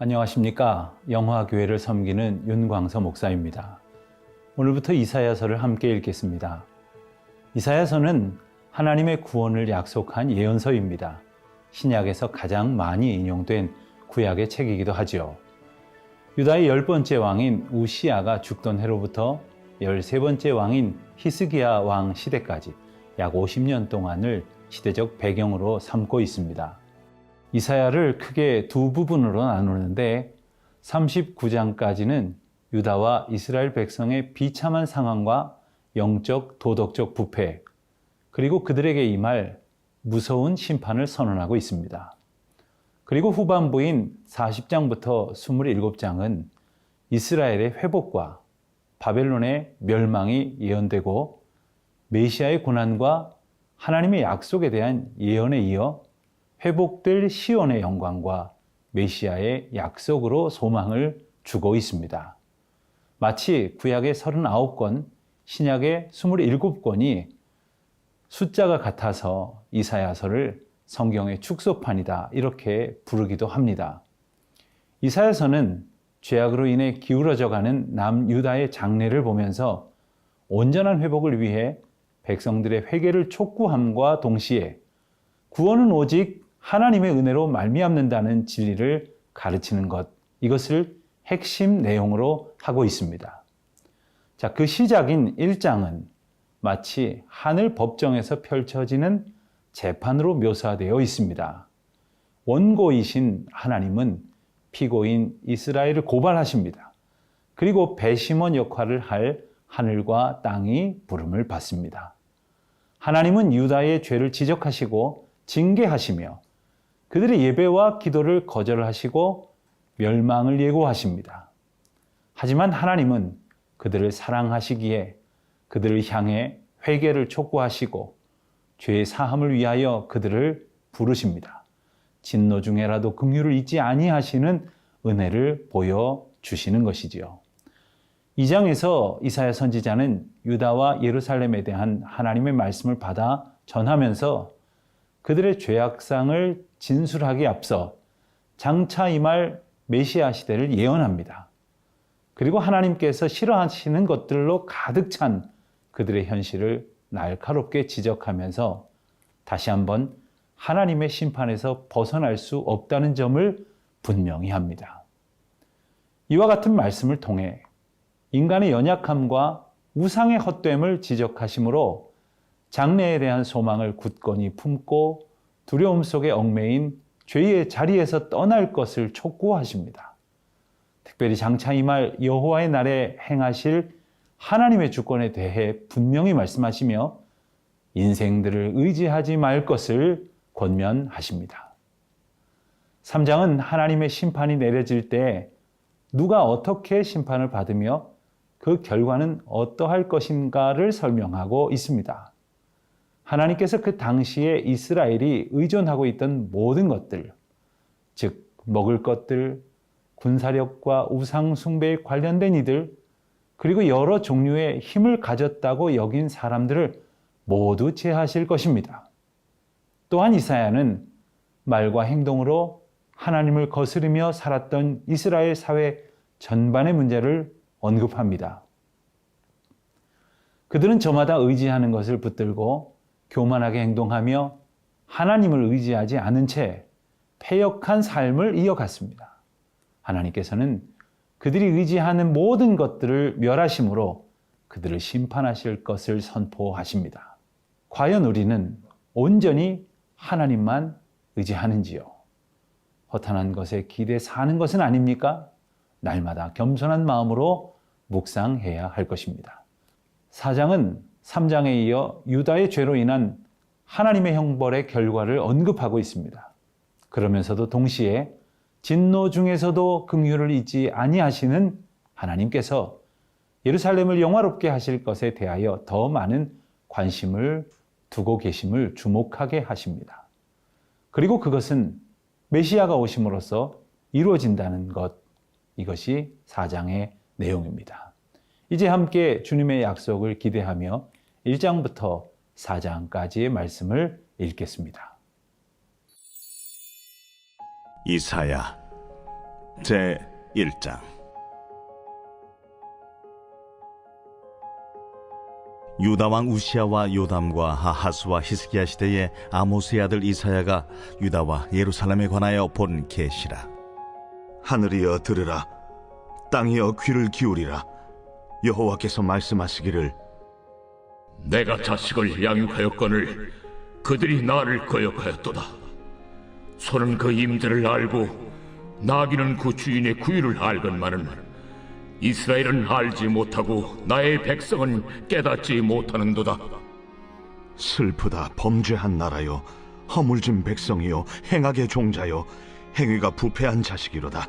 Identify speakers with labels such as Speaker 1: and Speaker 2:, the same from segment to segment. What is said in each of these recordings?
Speaker 1: 안녕하십니까. 영화교회를 섬기는 윤광서 목사입니다. 오늘부터 이사야서를 함께 읽겠습니다. 이사야서는 하나님의 구원을 약속한 예언서입니다. 신약에서 가장 많이 인용된 구약의 책이기도 하죠. 유다의 10번째 왕인 우시야가 죽던 해로부터 13번째 왕인 히스기야 왕 시대까지 약 50년 동안을 시대적 배경으로 삼고 있습니다. 이사야를 크게 두 부분으로 나누는데 39장까지는 유다와 이스라엘 백성의 비참한 상황과 영적, 도덕적 부패, 그리고 그들에게 임할 무서운 심판을 선언하고 있습니다. 그리고 후반부인 40장부터 27장은 이스라엘의 회복과 바벨론의 멸망이 예언되고 메시아의 고난과 하나님의 약속에 대한 예언에 이어 회복될 시온의 영광과 메시아의 약속으로 소망을 주고 있습니다. 마치 구약의 39권, 신약의 27권이 숫자가 같아서 이사야서를 성경의 축소판이다 이렇게 부르기도 합니다. 이사야서는 죄악으로 인해 기울어져가는 남유다의 장래를 보면서 온전한 회복을 위해 백성들의 회개를 촉구함과 동시에 구원은 오직 하나님의 은혜로 말미암는다는 진리를 가르치는 것, 이것을 핵심 내용으로 하고 있습니다. 자, 그 시작인 1장은 마치 하늘 법정에서 펼쳐지는 재판으로 묘사되어 있습니다. 원고이신 하나님은 피고인 이스라엘을 고발하십니다. 그리고 배심원 역할을 할 하늘과 땅이 부름을 받습니다. 하나님은 유다의 죄를 지적하시고 징계하시며 그들의 예배와 기도를 거절하시고 멸망을 예고하십니다. 하지만 하나님은 그들을 사랑하시기에 그들을 향해 회개를 촉구하시고 죄의 사함을 위하여 그들을 부르십니다. 진노 중에라도 긍휼을 잊지 아니하시는 은혜를 보여주시는 것이지요. 2장에서 이사야 선지자는 유다와 예루살렘에 대한 하나님의 말씀을 받아 전하면서 그들의 죄악상을 진술하기에 앞서 장차 임할 메시아 시대를 예언합니다. 그리고 하나님께서 싫어하시는 것들로 가득 찬 그들의 현실을 날카롭게 지적하면서 다시 한번 하나님의 심판에서 벗어날 수 없다는 점을 분명히 합니다. 이와 같은 말씀을 통해 인간의 연약함과 우상의 헛됨을 지적하시므로 장래에 대한 소망을 굳건히 품고 두려움 속에 얽매인 죄의 자리에서 떠날 것을 촉구하십니다. 특별히 장차 임할 여호와의 날에 행하실 하나님의 주권에 대해 분명히 말씀하시며 인생들을 의지하지 말 것을 권면하십니다. 3장은 하나님의 심판이 내려질 때 누가 어떻게 심판을 받으며 그 결과는 어떠할 것인가를 설명하고 있습니다. 하나님께서 그 당시에 이스라엘이 의존하고 있던 모든 것들, 즉 먹을 것들, 군사력과 우상 숭배에 관련된 이들, 그리고 여러 종류의 힘을 가졌다고 여긴 사람들을 모두 제하실 것입니다. 또한 이사야는 말과 행동으로 하나님을 거스르며 살았던 이스라엘 사회 전반의 문제를 언급합니다. 그들은 저마다 의지하는 것을 붙들고 교만하게 행동하며 하나님을 의지하지 않은 채 패역한 삶을 이어갔습니다. 하나님께서는 그들이 의지하는 모든 것들을 멸하심으로 그들을 심판하실 것을 선포하십니다. 과연 우리는 온전히 하나님만 의지하는지요? 허탄한 것에 기대 사는 것은 아닙니까? 날마다 겸손한 마음으로 묵상해야 할 것입니다. 4장은 3장에 이어 유다의 죄로 인한 하나님의 형벌의 결과를 언급하고 있습니다. 그러면서도 동시에 진노 중에서도 긍휼을 잊지 아니하시는 하나님께서 예루살렘을 영화롭게 하실 것에 대하여 더 많은 관심을 두고 계심을 주목하게 하십니다. 그리고 그것은 메시아가 오심으로써 이루어진다는 것, 이것이 4장의 내용입니다. 이제 함께 주님의 약속을 기대하며 1장부터 4장까지의 말씀을 읽겠습니다.
Speaker 2: 이사야, 제1장. 유다왕 우시야와 요담과 아하스와 히스기야 시대에 아모스의 아들 이사야가 유다와 예루살렘에 관하여 본 계시라.
Speaker 3: 하늘이여 들으라, 땅이여 귀를 기울이라. 여호와께서 말씀하시기를,
Speaker 4: 내가 자식을 양육하였거늘 그들이 나를 거역하였도다. 소는 그 임대를 알고 나귀는 그 주인의 구유를 알건만은 이스라엘은 알지 못하고 나의 백성은 깨닫지 못하는도다.
Speaker 3: 슬프다, 범죄한 나라요, 허물진 백성이요, 행악의 종자요, 행위가 부패한 자식이로다.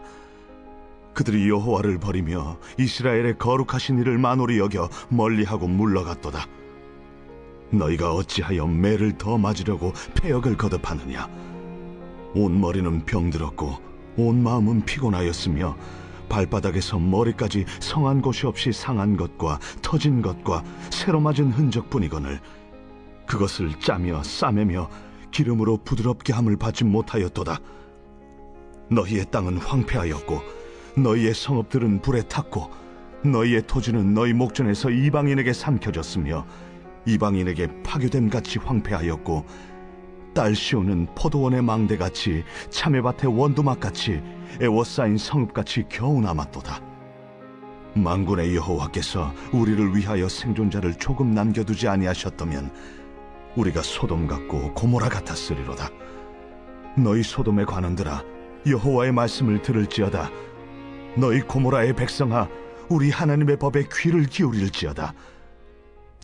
Speaker 3: 그들이 여호와를 버리며 이스라엘의 거룩하신 이를 만홀히 여겨 멀리하고 물러갔도다. 너희가 어찌하여 매를 더 맞으려고 패역을 거듭하느냐? 온 머리는 병들었고 온 마음은 피곤하였으며 발바닥에서 머리까지 성한 곳이 없이 상한 것과 터진 것과 새로 맞은 흔적뿐이거늘 그것을 짜며 싸매며 기름으로 부드럽게 함을 받지 못하였도다. 너희의 땅은 황폐하였고 너희의 성읍들은 불에 탔고 너희의 토지는 너희 목전에서 이방인에게 삼켜졌으며 이방인에게 파교됨같이 황폐하였고 딸 시온은 포도원의 망대같이 참외밭의 원두막같이 애워싸인 성읍같이 겨우 남았도다. 만군의 여호와께서 우리를 위하여 생존자를 조금 남겨두지 아니하셨다면 우리가 소돔 같고 고모라 같았으리로다. 너희 소돔의 관원들아, 여호와의 말씀을 들을지어다. 너희 고모라의 백성아, 우리 하나님의 법에 귀를 기울일지어다.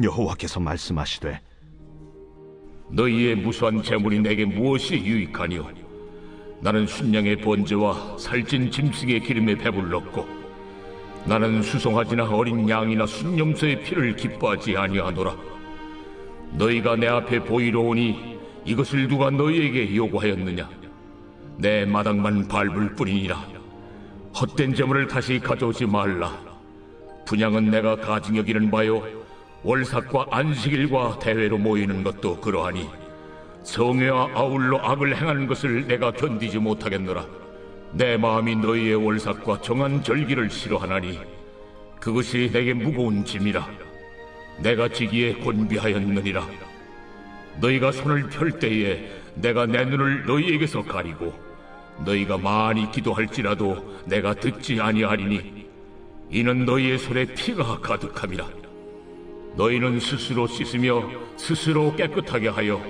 Speaker 3: 여호와께서 말씀하시되,
Speaker 4: 너희의 무수한 재물이 내게 무엇이 유익하니요? 나는 순양의 번제와 살찐 짐승의 기름에 배불렀고 나는 수송아지나 어린 양이나 순염소의 피를 기뻐하지 아니하노라. 너희가 내 앞에 보이러 오니 이것을 누가 너희에게 요구하였느냐? 내 마당만 밟을 뿐이니라. 헛된 재물을 다시 가져오지 말라. 분향은 내가 가증 여기는 바요, 월삭과 안식일과 대회로 모이는 것도 그러하니 성회와 아울러 악을 행하는 것을 내가 견디지 못하겠노라. 내 마음이 너희의 월삭과 정한 절기를 싫어하나니 그것이 내게 무거운 짐이라. 내가 지기에 곤비하였느니라. 너희가 손을 펼 때에 내가 내 눈을 너희에게서 가리고 너희가 많이 기도할지라도 내가 듣지 아니하리니 이는 너희의 손에 피가 가득함이라. 너희는 스스로 씻으며 스스로 깨끗하게 하여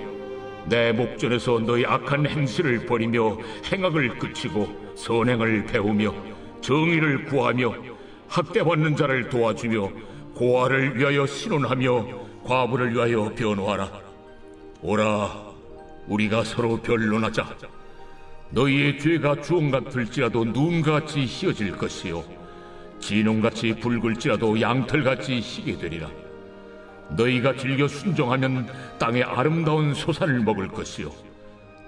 Speaker 4: 내 목전에서 너희 악한 행실을 버리며 행악을 그치고 선행을 배우며 정의를 구하며 학대받는 자를 도와주며 고아를 위하여 신원하며 과부를 위하여 변호하라. 오라, 우리가 서로 변론하자. 너희의 죄가 주홍 같을지라도 눈같이 희어질 것이요 진홍같이 붉을지라도 양털같이 희게 되리라. 너희가 즐겨 순종하면 땅의 아름다운 소산을 먹을 것이요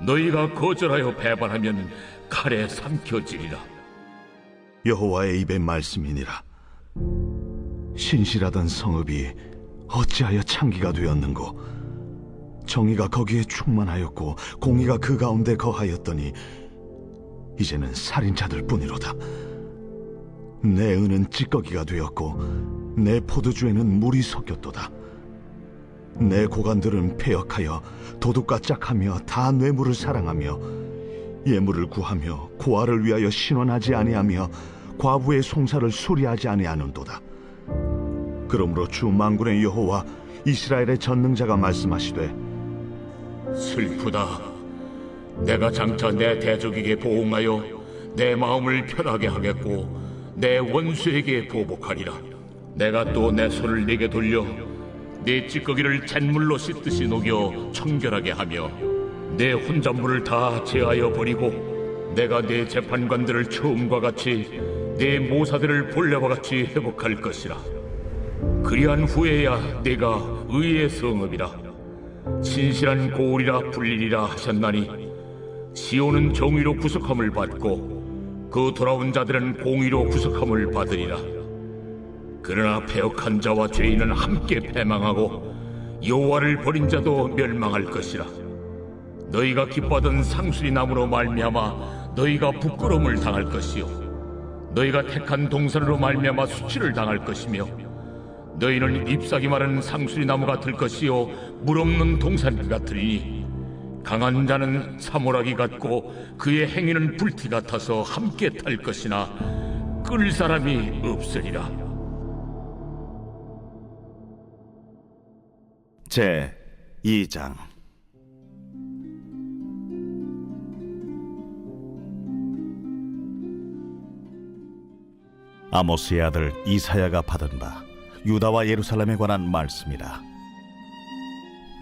Speaker 4: 너희가 거절하여 배반하면 칼에 삼켜지리라.
Speaker 3: 여호와의 입의 말씀이니라. 신실하던 성읍이 어찌하여 창기가 되었는고? 정의가 거기에 충만하였고 공의가 그 가운데 거하였더니 이제는 살인자들 뿐이로다. 내 은은 찌꺼기가 되었고 내 포도주에는 물이 섞였도다. 내 고관들은 패역하여 도둑과 짝하며 다 뇌물을 사랑하며 예물을 구하며 고아를 위하여 신원하지 아니하며 과부의 송사를 수리하지 아니하는도다. 그러므로 주 만군의 여호와 이스라엘의 전능자가 말씀하시되,
Speaker 4: 슬프다. 내가 장차 내 대적에게 보응하여 내 마음을 편하게 하겠고 내 원수에게 보복하리라. 내가 또 내 손을 네게 돌려 네 찌꺼기를 잿물로 씻듯이 녹여 청결하게 하며 내 혼잣물을 다 제하여 버리고 내가 네 재판관들을 처음과 같이 네 모사들을 본래와 같이 회복할 것이라. 그리한 후에야 내가 의의 성읍이라 신실한 고울이라 불리리라 하셨나니 시온은 정의로 구속함을 받고 그 돌아온 자들은 공의로 구속함을 받으리라. 그러나 패역한 자와 죄인은 함께 패망하고 여호와를 버린 자도 멸망할 것이라. 너희가 기뻐하던 상수리 나무로 말미암아 너희가 부끄러움을 당할 것이요 너희가 택한 동산으로 말미암아 수치를 당할 것이며 너희는 잎사귀 마른 상수리 나무가 될 것이요 물 없는 동산 같으리니 강한 자는 사모라기 같고 그의 행위는 불티 같아서 함께 탈 것이나 끌 사람이 없으리라.
Speaker 2: 제 2장. 아모스의 아들 이사야가 받은 바 유다와 예루살렘에 관한 말씀이라.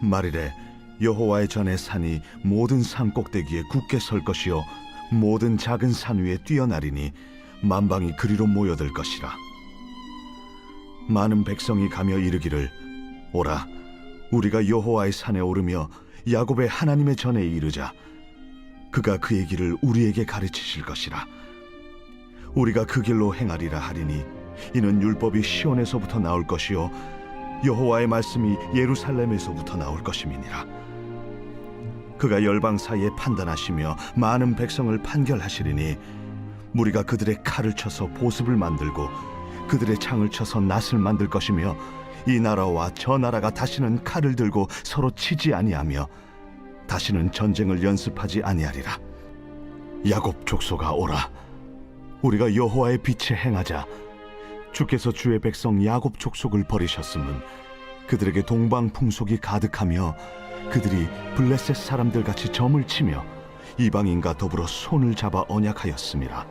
Speaker 3: 말이래 여호와의 전의 산이 모든 산 꼭대기에 굳게 설 것이요 모든 작은 산 위에 뛰어나리니 만방이 그리로 모여들 것이라. 많은 백성이 가며 이르기를 오라 우리가 여호와의 산에 오르며 야곱의 하나님의 전에 이르자. 그가 그의 길을 우리에게 가르치실 것이라. 우리가 그 길로 행하리라 하리니 이는 율법이 시온에서부터 나올 것이요 여호와의 말씀이 예루살렘에서부터 나올 것임이니라. 그가 열방 사이에 판단하시며 많은 백성을 판결하시리니 무리가 그들의 칼을 쳐서 보습을 만들고 그들의 창을 쳐서 낫을 만들 것이며 이 나라와 저 나라가 다시는 칼을 들고 서로 치지 아니하며 다시는 전쟁을 연습하지 아니하리라. 야곱 족속아 오라 우리가 여호와의 빛에 행하자. 주께서 주의 백성 야곱 족속을 버리셨음은 그들에게 동방 풍속이 가득하며 그들이 블레셋 사람들 같이 점을 치며 이방인과 더불어 손을 잡아 언약하였음이라.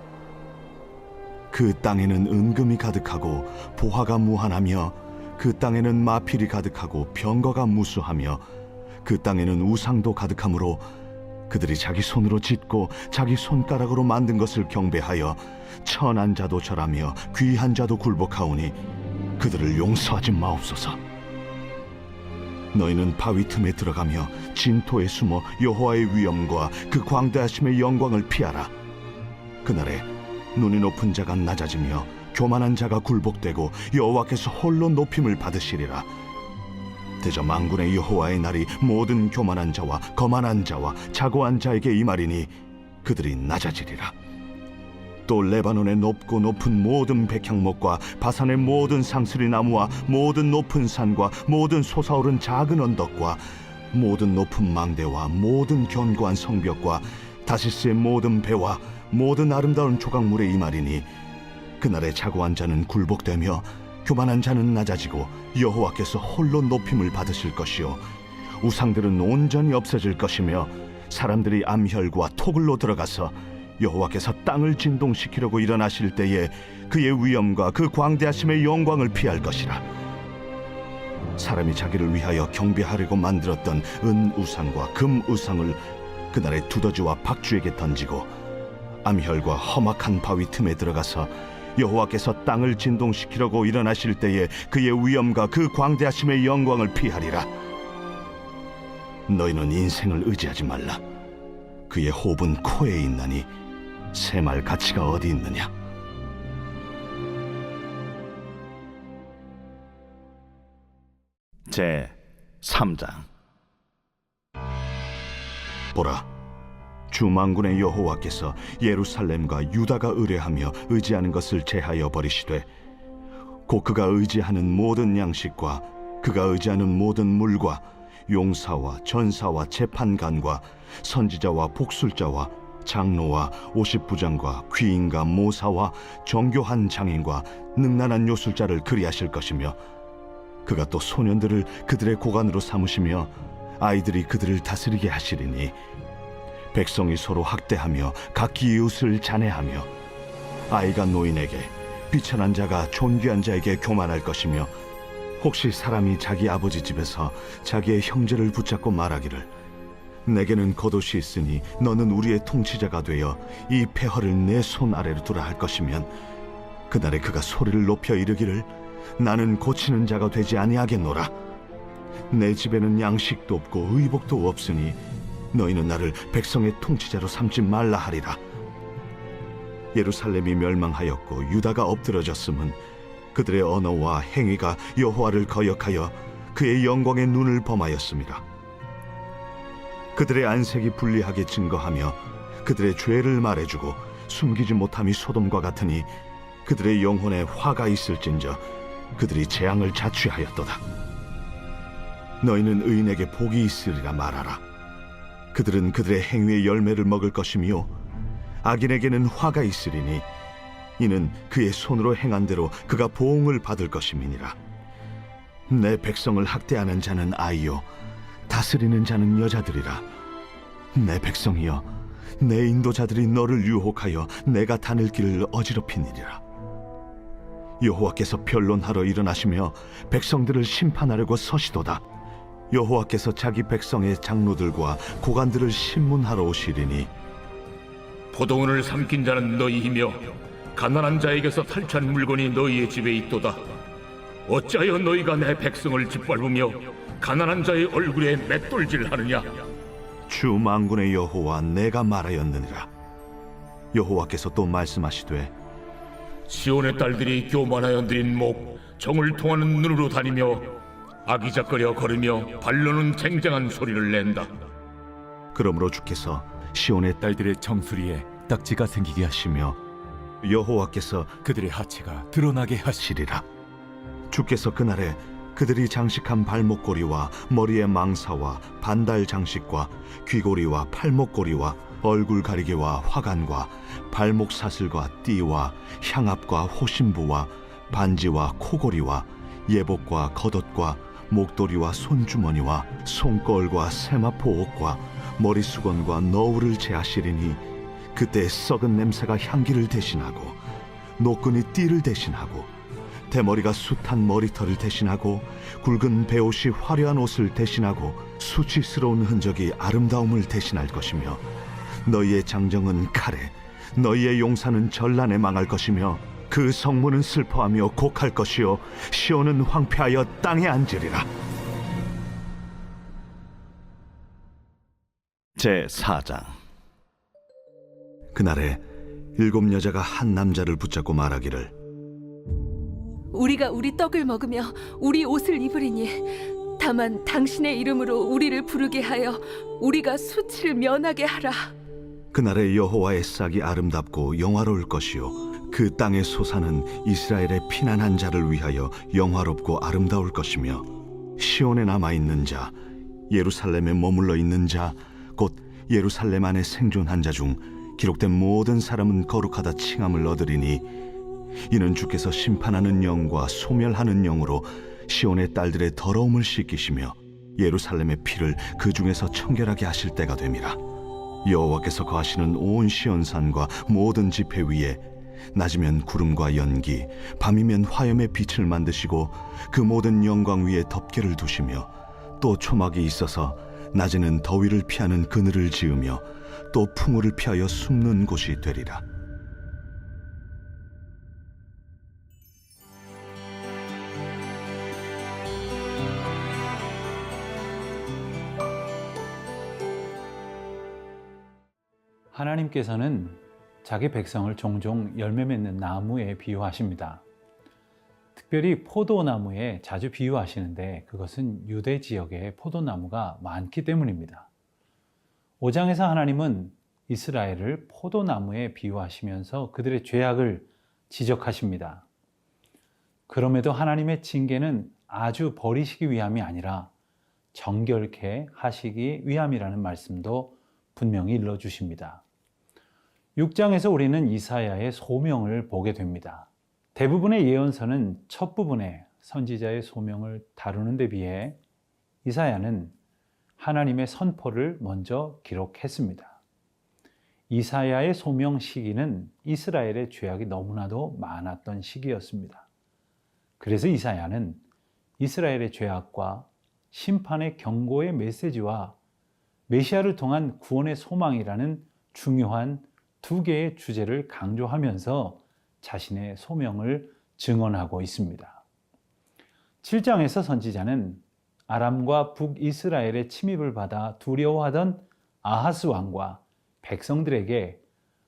Speaker 3: 그 땅에는 은금이 가득하고 보화가 무한하며 그 땅에는 마필이 가득하고 병거가 무수하며 그 땅에는 우상도 가득하므로 그들이 자기 손으로 짓고 자기 손가락으로 만든 것을 경배하여 천한 자도 절하며 귀한 자도 굴복하오니 그들을 용서하지 마옵소서. 너희는 바위 틈에 들어가며 진토에 숨어 여호와의 위엄과 그 광대하심의 영광을 피하라. 그날에 눈이 높은 자가 낮아지며 교만한 자가 굴복되고 여호와께서 홀로 높임을 받으시리라. 대저 만군의 여호와의 날이 모든 교만한 자와 거만한 자와 자고한 자에게 임하리니 그들이 낮아지리라. 또 레바논의 높고 높은 모든 백향목과 바산의 모든 상스리 나무와 모든 높은 산과 모든 솟아오른 작은 언덕과 모든 높은 망대와 모든 견고한 성벽과 다시스의 모든 배와 모든 아름다운 조각물에 임하리니 그날에 자고한 자는 굴복되며 교만한 자는 낮아지고 여호와께서 홀로 높임을 받으실 것이요 우상들은 온전히 없어질 것이며 사람들이 암혈과 토굴로 들어가서 여호와께서 땅을 진동시키려고 일어나실 때에 그의 위엄과 그 광대하심의 영광을 피할 것이라. 사람이 자기를 위하여 경배하려고 만들었던 은 우상과 금 우상을 그날에 두더지와 박쥐에게 던지고 암혈과 험악한 바위 틈에 들어가서 여호와께서 땅을 진동시키려고 일어나실 때에 그의 위엄과 그 광대하심의 영광을 피하리라. 너희는 인생을 의지하지 말라. 그의 호흡은 코에 있나니 새말 가치가 어디 있느냐.
Speaker 2: 제 3장.
Speaker 3: 보라 주 만군의 여호와께서 예루살렘과 유다가 의뢰하며 의지하는 것을 제하여 버리시되 곧 그가 의지하는 모든 양식과 그가 의지하는 모든 물과 용사와 전사와 재판관과 선지자와 복술자와 장로와 오십부장과 귀인과 모사와 정교한 장인과 능란한 요술자를 그리하실 것이며 그가 또 소년들을 그들의 고관으로 삼으시며 아이들이 그들을 다스리게 하시리니 백성이 서로 학대하며 각기 이웃을 잔해하며 아이가 노인에게 비천한 자가 존귀한 자에게 교만할 것이며 혹시 사람이 자기 아버지 집에서 자기의 형제를 붙잡고 말하기를 내게는 겉옷이 있으니 너는 우리의 통치자가 되어 이 폐허를 내 손 아래로 두라 할 것이면 그날에 그가 소리를 높여 이르기를 나는 고치는 자가 되지 아니하겠노라. 내 집에는 양식도 없고 의복도 없으니 너희는 나를 백성의 통치자로 삼지 말라 하리라. 예루살렘이 멸망하였고 유다가 엎드러졌음은 그들의 언어와 행위가 여호와를 거역하여 그의 영광의 눈을 범하였습니다. 그들의 안색이 불리하게 증거하며 그들의 죄를 말해주고 숨기지 못함이 소돔과 같으니 그들의 영혼에 화가 있을진저 그들이 재앙을 자취하였도다. 너희는 의인에게 복이 있으리라 말하라. 그들은 그들의 행위의 열매를 먹을 것이며 악인에게는 화가 있으리니 이는 그의 손으로 행한 대로 그가 보응을 받을 것임이니라. 내 백성을 학대하는 자는 아이요 다스리는 자는 여자들이라. 내 백성이여, 내 인도자들이 너를 유혹하여 내가 다닐 길을 어지럽히니라. 여호와께서 변론하러 일어나시며 백성들을 심판하려고 서시도다. 여호와께서 자기 백성의 장로들과 고관들을 심문하러 오시리니
Speaker 4: 포도원을 삼킨 자는 너희이며 가난한 자에게서 탈취한 물건이 너희의 집에 있도다. 어찌하여 너희가 내 백성을 짓밟으며 가난한 자의 얼굴에 맷돌질하느냐?
Speaker 3: 주 만군의 여호와 내가 말하였느니라. 여호와께서 또 말씀하시되
Speaker 4: 시온의 딸들이 교만하여 느린 목, 정을 통하는 눈으로 다니며 아기작거려 걸으며 발로는 쟁쟁한 소리를 낸다.
Speaker 3: 그러므로 주께서 시온의
Speaker 5: 딸들의 정수리에 딱지가 생기게 하시며
Speaker 3: 여호와께서
Speaker 5: 그들의 하체가 드러나게
Speaker 3: 하시리라. 주께서 그날에 그들이 장식한 발목고리와 머리의 망사와 반달 장식과 귀고리와 팔목고리와 얼굴 가리개와 화관과 발목 사슬과 띠와 향압과 호심부와 반지와 코고리와 예복과 겉옷과 목도리와 손주머니와 손걸과 세마포 옷과 머리수건과 너울을 제하시리니 그때 썩은 냄새가 향기를 대신하고 노끈이 띠를 대신하고 대머리가 숱한 머리털을 대신하고 굵은 베옷이 화려한 옷을 대신하고 수치스러운 흔적이 아름다움을 대신할 것이며 너희의 장정은 칼에 너희의 용사는 전란에 망할 것이며 그 성문은 슬퍼하며 곡할 것이요 시온은 황폐하여 땅에 앉으리라.
Speaker 2: 제4장.
Speaker 3: 그날에 7 여자가 한 남자를 붙잡고 말하기를
Speaker 6: 우리가 우리 떡을 먹으며 우리 옷을 입으리니 다만 당신의 이름으로 우리를 부르게 하여 우리가 수치를 면하게 하라.
Speaker 3: 그날에 여호와의 싹이 아름답고 영화로울 것이요 그 땅의 소사는 이스라엘의 피난한 자를 위하여 영화롭고 아름다울 것이며 시온에 남아있는 자 예루살렘에 머물러 있는 자 곧 예루살렘 안에 생존한 자 중 기록된 모든 사람은 거룩하다 칭함을 얻으리니 이는 주께서 심판하는 영과 소멸하는 영으로 시온의 딸들의 더러움을 씻기시며 예루살렘의 피를 그 중에서 청결하게 하실 때가 됨이라. 여호와께서 거하시는 온 시온산과 모든 지폐 위에 낮이면 구름과 연기, 밤이면 화염의 빛을 만드시고 그 모든 영광 위에 덮개를 두시며 또 초막이 있어서 낮에는 더위를 피하는 그늘을 지으며 또 풍우를 피하여 숨는 곳이 되리라.
Speaker 1: 하나님께서는 자기 백성을 종종 열매 맺는 나무에 비유하십니다. 특별히 포도나무에 자주 비유하시는데 그것은 유대 지역에 포도나무가 많기 때문입니다. 5장에서 하나님은 이스라엘을 포도나무에 비유하시면서 그들의 죄악을 지적하십니다. 그럼에도 하나님의 징계는 아주 버리시기 위함이 아니라 정결케 하시기 위함이라는 말씀도 분명히 일러주십니다. 6장에서 우리는 이사야의 소명을 보게 됩니다. 대부분의 예언서는 첫 부분에 선지자의 소명을 다루는 데 비해 이사야는 하나님의 선포를 먼저 기록했습니다. 이사야의 소명 시기는 이스라엘의 죄악이 너무나도 많았던 시기였습니다. 그래서 이사야는 이스라엘의 죄악과 심판의 경고의 메시지와 메시아를 통한 구원의 소망이라는 중요한 2개의 주제를 강조하면서 자신의 소명을 증언하고 있습니다. 7장에서 선지자는 아람과 북이스라엘의 침입을 받아 두려워하던 아하스 왕과 백성들에게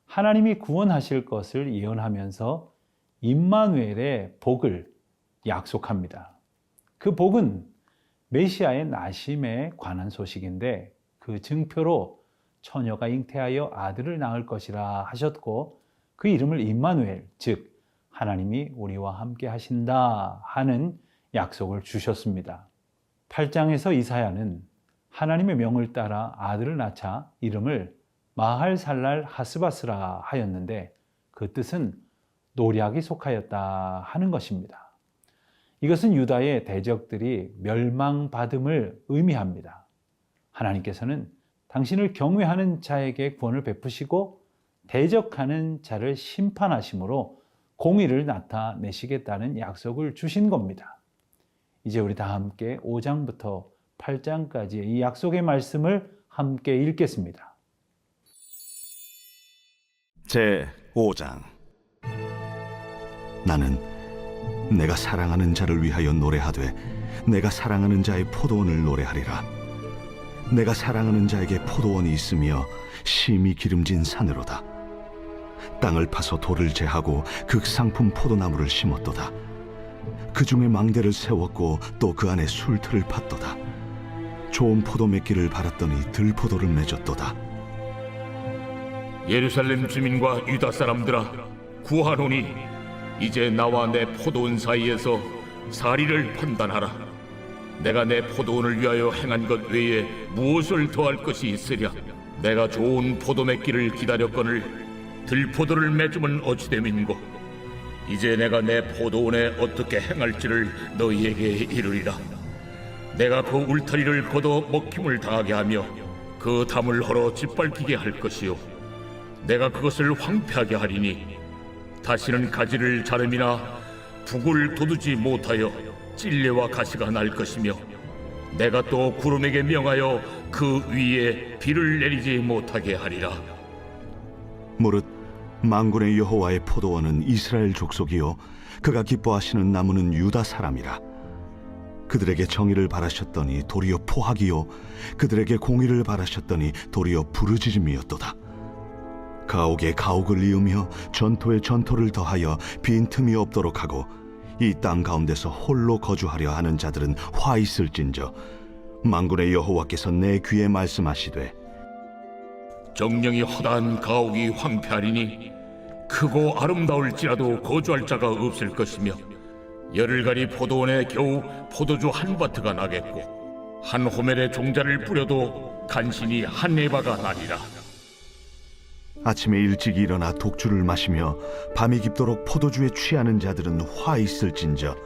Speaker 1: 하나님이 구원하실 것을 예언하면서 임마누엘의 복을 약속합니다. 그 복은 메시아의 나심에 관한 소식인데 그 증표로 처녀가 잉태하여 아들을 낳을 것이라 하셨고 그 이름을 임마누엘, 즉 하나님이 우리와 함께 하신다 하는 약속을 주셨습니다. 8장에서 이사야는 하나님의 명을 따라 아들을 낳자 이름을 마할살랄 하스바스라 하였는데 그 뜻은 노략이 속하였다 하는 것입니다. 이것은 유다의 대적들이 멸망받음을 의미합니다. 하나님께서는 당신을 경외하는 자에게 구원을 베푸시고 대적하는 자를 심판하심으로 공의를 나타내시겠다는 약속을 주신 겁니다. 이제 우리 다 함께 5장부터 8장까지의 이 약속의 말씀을 함께 읽겠습니다.
Speaker 3: 제 5장. 나는 내가 사랑하는 자를 위하여 노래하되 내가 사랑하는 자의 포도원을 노래하리라. 내가 사랑하는 자에게 포도원이 있으며 심히 기름진 산으로다. 땅을 파서 돌을 제하고 극상품 포도나무를 심었도다. 그 중에 망대를 세웠고 또 그 안에 술틀을 팠도다. 좋은 포도 맺기를 바랐더니 들포도를 맺었도다.
Speaker 4: 예루살렘 주민과 유다 사람들아, 구하노니 이제 나와 내 포도원 사이에서 사리를 판단하라. 내가 내 포도원을 위하여 행한 것 외에 무엇을 더할 것이 있으랴? 내가 좋은 포도 맺기를 기다렸거늘 들포도를 맺으면 어찌됨인고? 이제 내가 내 포도원에 어떻게 행할지를 너희에게 이르리라. 내가 그 울타리를 걷어 먹힘을 당하게 하며 그 담을 헐어 짓밟히게 할 것이요, 내가 그것을 황폐하게 하리니 다시는 가지를 자름이나 북을 돋우지 못하여 찔레와 가시가 날 것이며, 내가 또 구름에게 명하여 그 위에 비를 내리지 못하게 하리라.
Speaker 3: 무릇 만군의 여호와의 포도원은 이스라엘 족속이요 그가 기뻐하시는 나무는 유다 사람이라. 그들에게 정의를 바라셨더니 도리어 포악이요 그들에게 공의를 바라셨더니 도리어 부르짖음이었도다. 가옥에 가옥을 이으며 전토에 전토를 더하여 빈틈이 없도록 하고 이 땅 가운데서 홀로 거주하려 하는 자들은 화 있을진저, 만군의 여호와께서 내 귀에 말씀하시되
Speaker 4: 정령이 허다한 가옥이 황폐하리니 크고 아름다울지라도 거주할 자가 없을 것이며, 열흘가리 포도원에 겨우 포도주 한 바트가 나겠고 한 호멜에 종자를 뿌려도 간신히 한 에바가 나리라.
Speaker 3: 아침에 일찍 일어나 독주를 마시며 밤이 깊도록 포도주에 취하는 자들은 화 있을진저,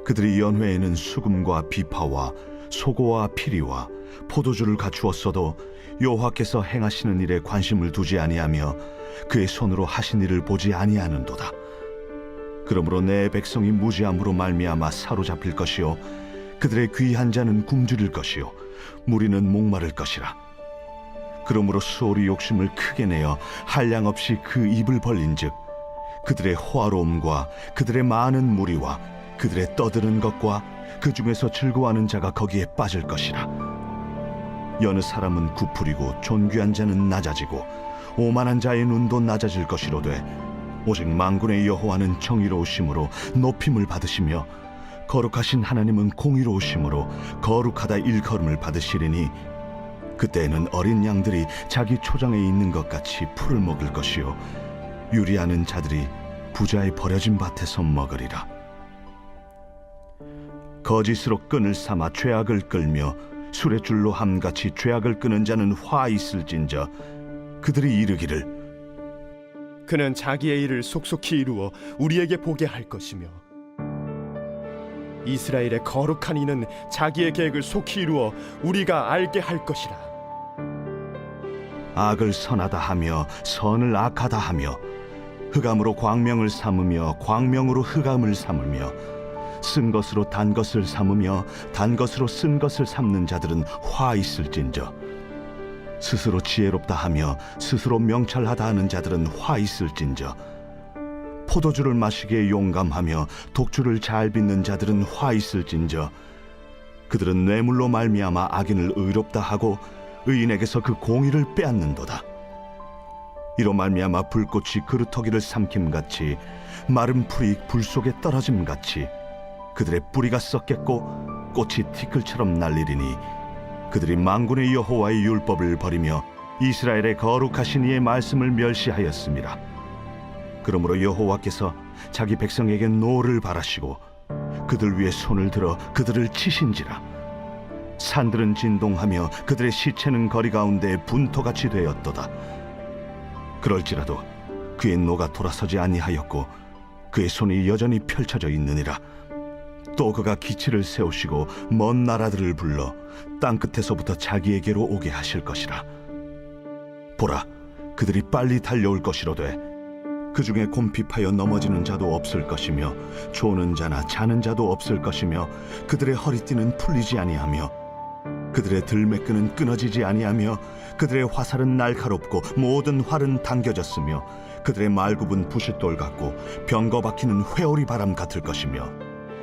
Speaker 3: 그들이 연회에는 수금과 비파와 소고와 피리와 포도주를 갖추었어도 여호와께서 행하시는 일에 관심을 두지 아니하며 그의 손으로 하신 일을 보지 아니하는도다. 그러므로 내 백성이 무지함으로 말미암아 사로잡힐 것이요 그들의 귀한 자는 굶주릴 것이요 무리는 목마를 것이라. 그러므로 수월이 욕심을 크게 내어 한량없이 그 입을 벌린즉 그들의 호화로움과 그들의 많은 무리와 그들의 떠드는 것과 그 중에서 즐거워하는 자가 거기에 빠질 것이라. 여느 사람은 구풀이고 존귀한 자는 낮아지고 오만한 자의 눈도 낮아질 것이로되 오직 만군의 여호와는 정의로우심으로 높임을 받으시며 거룩하신 하나님은 공의로우심으로 거룩하다 일컬음을 받으시리니 그때에는 어린 양들이 자기 초장에 있는 것 같이 풀을 먹을 것이요 유리하는 자들이 부자의 버려진 밭에서 먹으리라. 거짓으로 끈을 삼아 죄악을 끌며 수레줄로 함같이 죄악을 끄는 자는 화 있을진저, 그들이 이르기를
Speaker 7: 그는 자기의 일을 속속히 이루어 우리에게 보게 할 것이며 이스라엘의 거룩한 이는 자기의 계획을 속히 이루어 우리가 알게 할 것이라.
Speaker 3: 악을 선하다 하며 선을 악하다 하며 흑암으로 광명을 삼으며 광명으로 흑암을 삼으며 쓴 것으로 단 것을 삼으며 단 것으로 쓴 것을 삼는 자들은 화 있을진저, 스스로 지혜롭다 하며 스스로 명찰하다 하는 자들은 화 있을진저, 포도주를 마시기에 용감하며 독주를 잘 빚는 자들은 화 있을진저, 그들은 뇌물로 말미암아 악인을 의롭다 하고 의인에게서 그 공의를 빼앗는도다. 이로 말미암아 불꽃이 그루터기를 삼킴같이 마른 풀이 불 속에 떨어짐같이 그들의 뿌리가 썩겠고 꽃이 티끌처럼 날리리니 그들이 만군의 여호와의 율법을 버리며 이스라엘의 거룩하신 이의 말씀을 멸시하였습니다. 그러므로 여호와께서 자기 백성에게 노를 바라시고 그들 위에 손을 들어 그들을 치신지라. 산들은 진동하며 그들의 시체는 거리 가운데 분토같이 되었도다. 그럴지라도 그의 노가 돌아서지 아니하였고 그의 손이 여전히 펼쳐져 있느니라. 또 그가 기치를 세우시고 먼 나라들을 불러 땅 끝에서부터 자기에게로 오게 하실 것이라. 보라, 그들이 빨리 달려올 것이로되 그 중에 곰핍하여 넘어지는 자도 없을 것이며 조는 자나 자는 자도 없을 것이며 그들의 허리띠는 풀리지 아니하며 그들의 들매끈은 끊어지지 아니하며 그들의 화살은 날카롭고 모든 활은 당겨졌으며 그들의 말굽은 부싯돌 같고 병거 박히는 회오리 바람 같을 것이며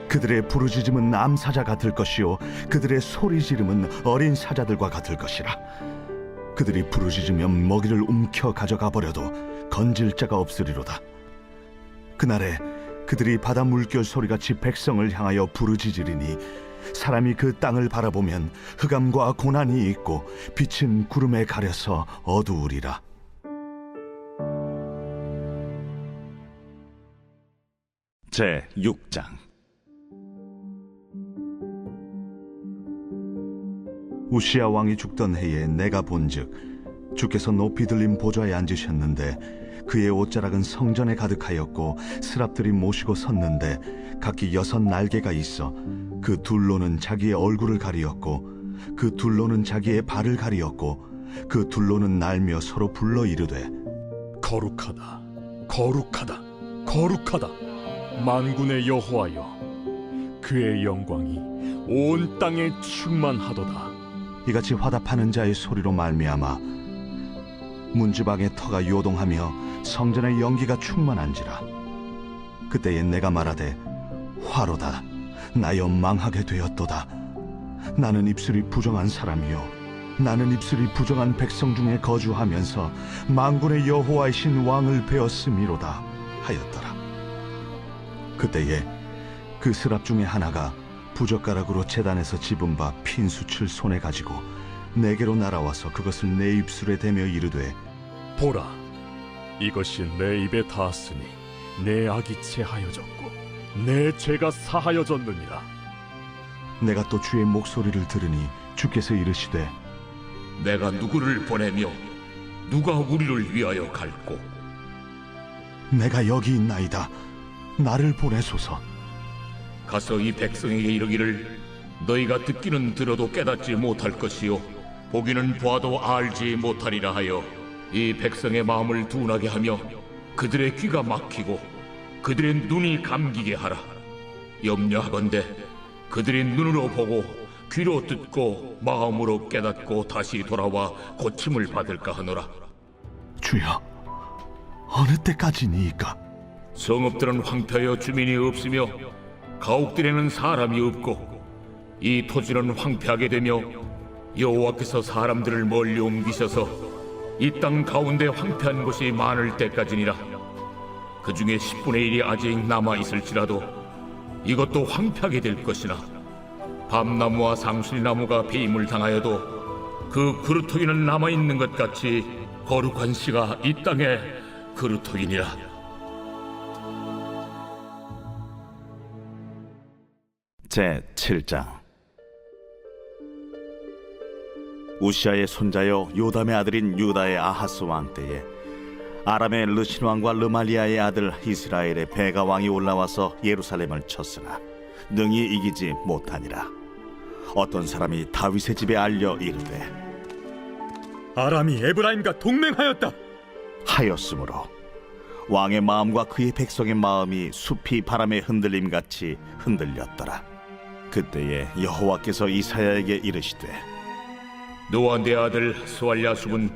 Speaker 3: 그들의 부르짖음은 암사자 같을 것이요 그들의 소리 지름은 어린 사자들과 같을 것이라. 그들이 부르짖으면 먹이를 움켜 가져가 버려도 건질 자가 없으리로다. 그날에 그들이 바다 물결 소리같이 백성을 향하여 부르짖으리니 사람이 그 땅을 바라보면 흑암과 고난이 있고 빛은 구름에 가려서 어두우리라.
Speaker 2: 제 6장.
Speaker 3: 우시야 왕이 죽던 해에 내가 본즉 주께서 높이 들린 보좌에 앉으셨는데 그의 옷자락은 성전에 가득하였고 스랍들이 모시고 섰는데 각기 6 날개가 있어 그 둘로는 자기의 얼굴을 가리었고 그 둘로는 자기의 발을 가리었고 그 둘로는 날며 서로 불러 이르되
Speaker 5: 거룩하다, 거룩하다, 거룩하다. 만군의 여호와여, 그의 영광이 온 땅에 충만하도다.
Speaker 3: 이같이 화답하는 자의 소리로 말미암아 문지방의 터가 요동하며 성전의 연기가 충만한지라. 그때에 내가 말하되 화로다, 나여 망하게 되었도다. 나는 입술이 부정한 사람이요 나는 입술이 부정한 백성 중에 거주하면서 만군의 여호와이신 왕을 배웠음이로다 하였더라. 그때에 그 스랍 중에 하나가 부젓가락으로 제단에서 집은 바 핀수출 손에 가지고 내게로 날아와서 그것을 내 입술에 대며 이르되
Speaker 5: 보라, 이것이 내 입에 닿았으니 내 악이 체하여졌고 내 죄가 사하여졌느니라.
Speaker 3: 내가 또 주의 목소리를 들으니 주께서 이르시되
Speaker 4: 내가 누구를 보내며 누가 우리를 위하여 갈고?
Speaker 3: 내가 여기 있나이다. 나를 보내소서.
Speaker 4: 가서 이 백성에게 이르기를 너희가 듣기는 들어도 깨닫지 못할 것이요 보기는 보아도 알지 못하리라 하여 이 백성의 마음을 둔하게 하며 그들의 귀가 막히고 그들의 눈이 감기게 하라. 염려하건대 그들이 눈으로 보고 귀로 듣고 마음으로 깨닫고 다시 돌아와 고침을 받을까 하노라.
Speaker 3: 주여, 어느 때까지니이까?
Speaker 4: 성읍들은 황폐하여 주민이 없으며 가옥들에는 사람이 없고 이 토지는 황폐하게 되며 여호와께서 사람들을 멀리 옮기셔서 이 땅 가운데 황폐한 곳이 많을 때까지니라. 그 중에 10분의 1이 아직 남아 있을지라도 이것도 황폐하게 될 것이나 밤나무와 상술나무가 배임을 당하여도 그 그루터기는 남아 있는 것 같이 거룩한 씨가 이 땅에 그루터기니라.
Speaker 2: 제 7장. 우시아의 손자여 요담의 아들인 유다의 아하스 왕 때에 아람의 르신 왕과 르말리아의 아들 이스라엘의 베가 왕이 올라와서 예루살렘을 쳤으나 능히 이기지 못하니라. 어떤 사람이 다윗의 집에 알려 이르되
Speaker 5: 아람이 에브라임과 동맹하였다
Speaker 2: 하였으므로 왕의 마음과 그의 백성의 마음이 숲이 바람의 흔들림 같이 흔들렸더라. 그때에 여호와께서 이사야에게 이르시되
Speaker 4: 너와 내 아들 스왈랴숲은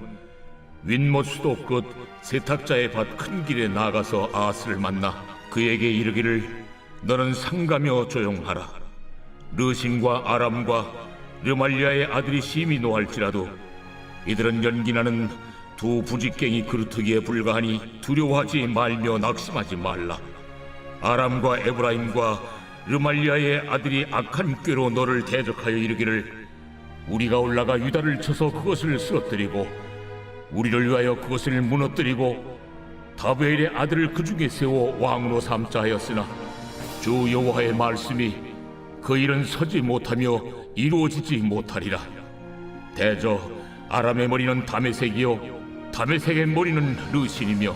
Speaker 4: 윗못 수도 끝 세탁자의 밭 큰 길에 나가서 아스를 만나 그에게 이르기를 너는 상가며 조용하라. 르신과 아람과 르말리아의 아들이 심히 노할지라도 이들은 연기나는 두 부직갱이 그루터기에 불과하니 두려워하지 말며 낙심하지 말라. 아람과 에브라임과 르말리아의 아들이 악한 꾀로 너를 대적하여 이르기를 우리가 올라가 유다를 쳐서 그것을 쓰러뜨리고 우리를 위하여 그것을 무너뜨리고 다베엘의 아들을 그 중에 세워 왕으로 삼자 하였으나 주 여호와의 말씀이 그 일은 서지 못하며 이루어지지 못하리라. 대저 아람의 머리는 다메섹이요 다메섹의 머리는 르신이며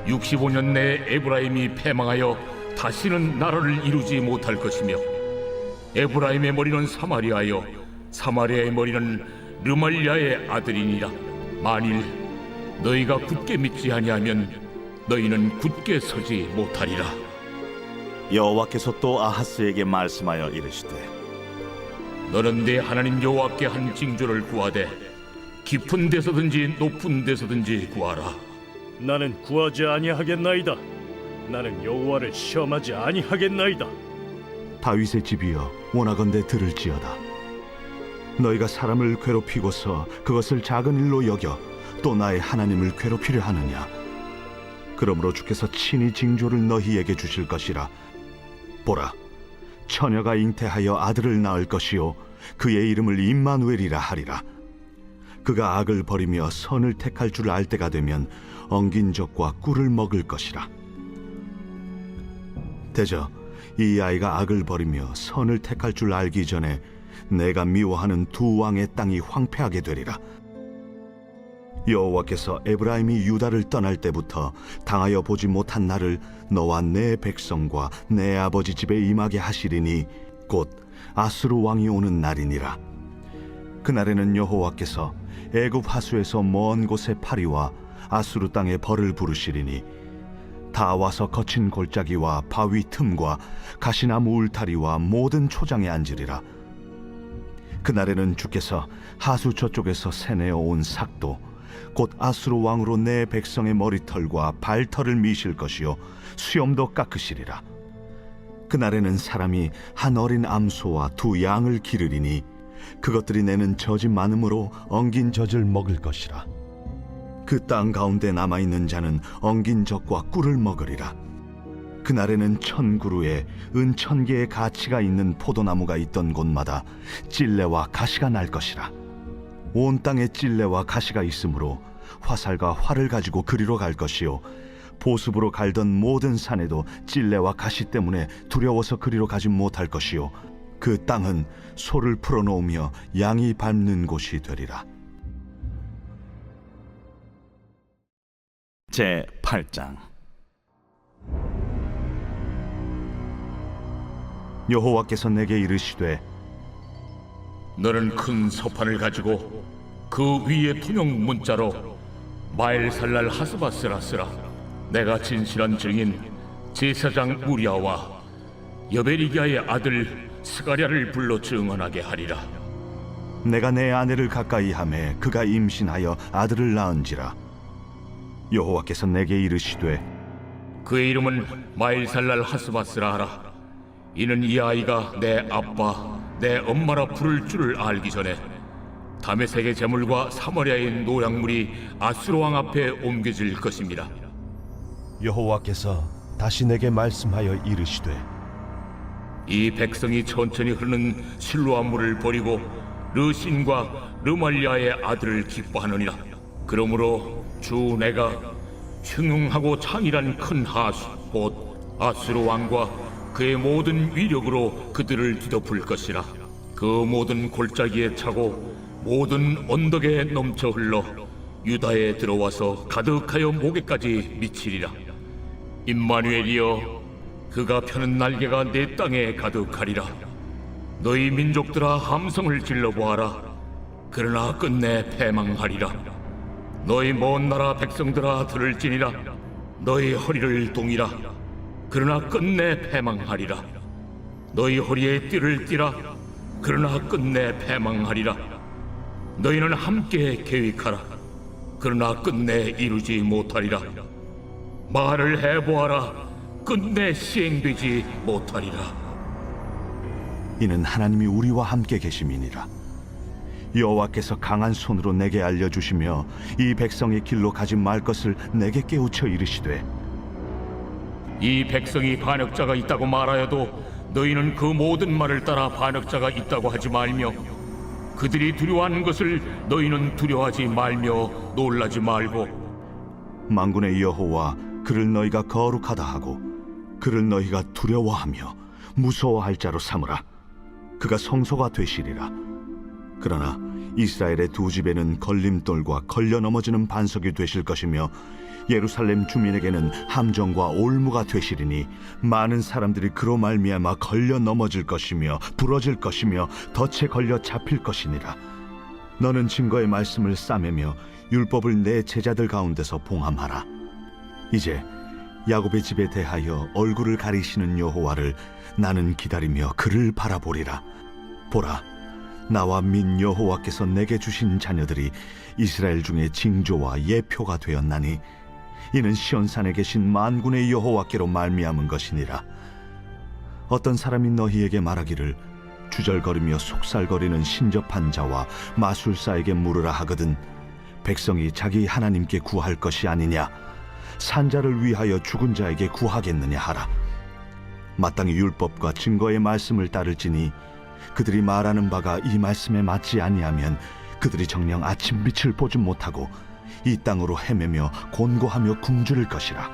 Speaker 4: 65년 내에 에브라임이 패망하여 다시는 나라를 이루지 못할 것이며 에브라임의 머리는 사마리아요 사마리아의 머리는 르말리아의 아들이니라. 만일 너희가 굳게 믿지 아니하면 너희는 굳게 서지 못하리라.
Speaker 2: 여호와께서 또 아하스에게 말씀하여 이르시되
Speaker 4: 너는 내 하나님 여호와께 한 징조를 구하되 깊은 데서든지 높은 데서든지 구하라.
Speaker 5: 나는 구하지 아니하겠나이다. 나는 여호와를 시험하지 아니하겠나이다.
Speaker 3: 다윗의 집이여 원하건대 들을지어다. 너희가 사람을 괴롭히고서 그것을 작은 일로 여겨 또 나의 하나님을 괴롭히려 하느냐. 그러므로 주께서 친히 징조를 너희에게 주실 것이라. 보라, 처녀가 잉태하여 아들을 낳을 것이요 그의 이름을 임마누엘이라 하리라. 그가 악을 버리며 선을 택할 줄 알 때가 되면 엉긴 적과 꿀을 먹을 것이라. 대저 이 아이가 악을 버리며 선을 택할 줄 알기 전에 내가 미워하는 두 왕의 땅이 황폐하게 되리라. 여호와께서 에브라임이 유다를 떠날 때부터 당하여 보지 못한 날을 너와 내 백성과 내 아버지 집에 임하게 하시리니 곧 아수르 왕이 오는 날이니라. 그날에는 여호와께서 애굽 하수에서 먼 곳에 파리와 아수르 땅에 벌을 부르시리니 다 와서 거친 골짜기와 바위 틈과 가시나무 울타리와 모든 초장에 앉으리라. 그날에는 주께서 하수 저쪽에서 새내어 온 삭도 곧 아수르 왕으로 내 백성의 머리털과 발털을 미실 것이요 수염도 깎으시리라. 그날에는 사람이 한 어린 암소와 두 양을 기르리니 그것들이 내는 젖이 많음으로 엉긴 젖을 먹을 것이라. 그 땅 가운데 남아있는 자는 엉긴 젖과 꿀을 먹으리라. 그날에는 1000그루에 은 1000개의 가치가 있는 포도나무가 있던 곳마다 찔레와 가시가 날 것이라. 온 땅에 찔레와 가시가 있으므로 화살과 활을 가지고 그리로 갈 것이요 보습으로 갈던 모든 산에도 찔레와 가시 때문에 두려워서 그리로 가지 못할 것이요 그 땅은 소를 풀어놓으며 양이 밟는 곳이 되리라.
Speaker 2: 제 8장.
Speaker 3: 여호와께서 내게 이르시되
Speaker 4: 너는 큰 서판을 가지고 그 위에 통용 문자로 마엘살랄 하스바스라 쓰라. 내가 진실한 증인 제사장 우리아와 여베리기아의 아들 스가랴를 불러 증언하게 하리라.
Speaker 3: 내가 내 아내를 가까이 하매 그가 임신하여 아들을 낳은지라. 여호와께서 내게 이르시되
Speaker 4: 그의 이름은 마엘살랄 하스바스라 하라. 이는 이 아이가 내 아빠 내 엄마라 부를 줄을 알기 전에 다메섹의 제물과 사마리아의 노약물이 아수르 왕 앞에 옮겨질 것입니다.
Speaker 3: 여호와께서 다시 내게 말씀하여 이르시되
Speaker 4: 이 백성이 천천히 흐르는 실로암 물을 버리고 르신과 르말리아의 아들을 기뻐하느니라. 그러므로 주 내가 흉흉하고 창이란 큰 하수 곧 아수르 왕과 그의 모든 위력으로 그들을 뒤덮을 것이라. 그 모든 골짜기에 차고 모든 언덕에 넘쳐 흘러 유다에 들어와서 가득하여 목에까지 미치리라. 임마누엘이여 그가 펴는 날개가 내 땅에 가득하리라. 너희 민족들아 함성을 질러보아라. 그러나 끝내 패망하리라. 너희 먼 나라 백성들아 들을지니라. 너희 허리를 동이라. 그러나 끝내 패망하리라. 너희 허리에 띠를 띠라. 그러나 끝내 패망하리라. 너희는 함께 계획하라. 그러나 끝내 이루지 못하리라. 말을 해보아라. 끝내 시행되지 못하리라.
Speaker 3: 이는 하나님이 우리와 함께 계심이니라. 여호와께서 강한 손으로 내게 알려주시며 이 백성의 길로 가지 말 것을 내게 깨우쳐 이르시되
Speaker 4: 이 백성이 반역자가 있다고 말하여도 너희는 그 모든 말을 따라 반역자가 있다고 하지 말며 그들이 두려워하는 것을 너희는 두려워하지 말며 놀라지 말고
Speaker 3: 만군의 여호와 그를 너희가 거룩하다 하고 그를 너희가 두려워하며 무서워할 자로 삼으라. 그가 성소가 되시리라. 그러나 이스라엘의 두 집에는 걸림돌과 걸려 넘어지는 반석이 되실 것이며 예루살렘 주민에게는 함정과 올무가 되시리니 많은 사람들이 그로 말미암아 걸려 넘어질 것이며 부러질 것이며 덫에 걸려 잡힐 것이니라. 너는 증거의 말씀을 싸매며 율법을 내 제자들 가운데서 봉함하라. 이제 야곱의 집에 대하여 얼굴을 가리시는 여호와를 나는 기다리며 그를 바라보리라. 보라, 나와 민 여호와께서 내게 주신 자녀들이 이스라엘 중에 징조와 예표가 되었나니 이는 시온산에 계신 만군의 여호와께로 말미암은 것이니라. 어떤 사람이 너희에게 말하기를 주절거리며 속살거리는 신접한 자와 마술사에게 물으라 하거든 백성이 자기 하나님께 구할 것이 아니냐, 산자를 위하여 죽은 자에게 구하겠느냐 하라. 마땅히 율법과 증거의 말씀을 따를지니 그들이 말하는 바가 이 말씀에 맞지 아니하면 그들이 정녕 아침 빛을 보지 못하고 이 땅으로 헤매며 곤고하며 굶주릴 것이라.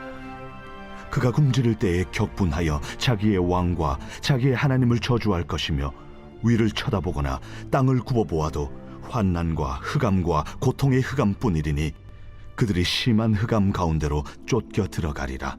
Speaker 3: 그가 굶주릴 때에 격분하여 자기의 왕과 자기의 하나님을 저주할 것이며 위를 쳐다보거나 땅을 굽어보아도 환난과 흑암과 고통의 흑암뿐이리니 그들이 심한 흑암 가운데로 쫓겨 들어가리라.